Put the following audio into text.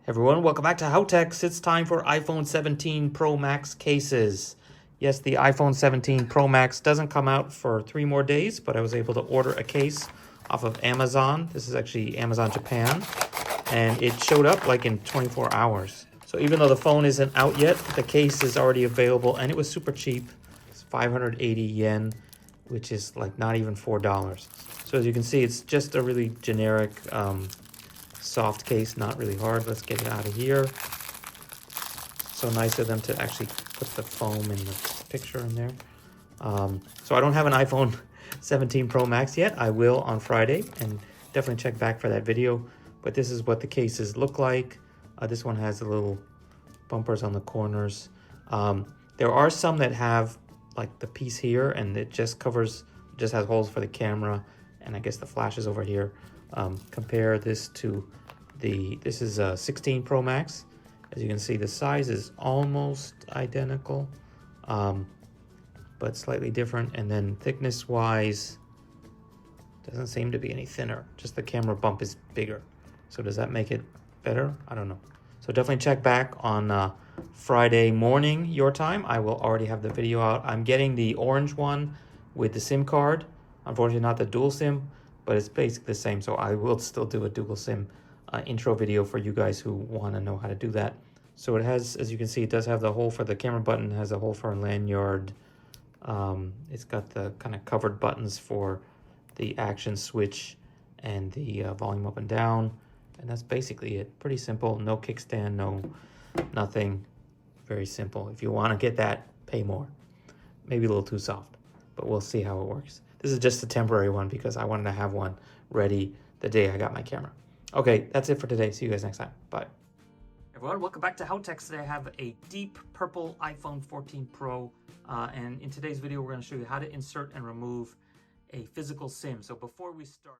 Everyone, welcome back to HowTechs. It's time for iPhone 17 Pro Max cases. Yes, the iPhone 17 Pro Max doesn't come out for 3 more days, but I was able to order a case off of Amazon. This is actually Amazon Japan, and it showed up like in 24 hours. So even though the phone isn't out yet, the case is already available, and it was super cheap. It's 580 yen, which is like not even $4. So as you can see, it's just a really generic soft case, not really hard. Let's get it out of here. So nice of them to actually put the foam in the picture in there. So I don't have an iPhone 17 Pro Max yet. I will on Friday, and definitely check back for that video. But this is what the cases look like. This one has the little bumpers on the corners. There are some that have like the piece here, and it just has holes for the camera, and I guess the flash is over here. Compare this to this is a 16 Pro Max. As you can see, the size is almost identical, but slightly different. And then thickness wise, doesn't seem to be any thinner. Just the camera bump is bigger. So does that make it better? I don't know. So definitely check back on Friday morning your time. I will already have the video out. I'm getting the orange one with the SIM card. Unfortunately, not the dual SIM, but it's basically the same. So I will still do a dual SIM intro video for you guys who want to know how to do that. So it has, as you can see, it does have the hole for the camera button, has a hole for a lanyard. It's got the kind of covered buttons for the action switch and the volume up and down. And that's basically it. Pretty simple. No kickstand, nothing. Very simple. If you want to get that, pay more. Maybe a little too soft, but we'll see how it works. This is just a temporary one because I wanted to have one ready the day I got my camera. Okay, that's it for today. See you guys next time. Bye. Everyone, welcome back to HowTechs. Today I have a deep purple iPhone 14 Pro, and in today's video we're going to show you how to insert and remove a physical SIM. So before we start...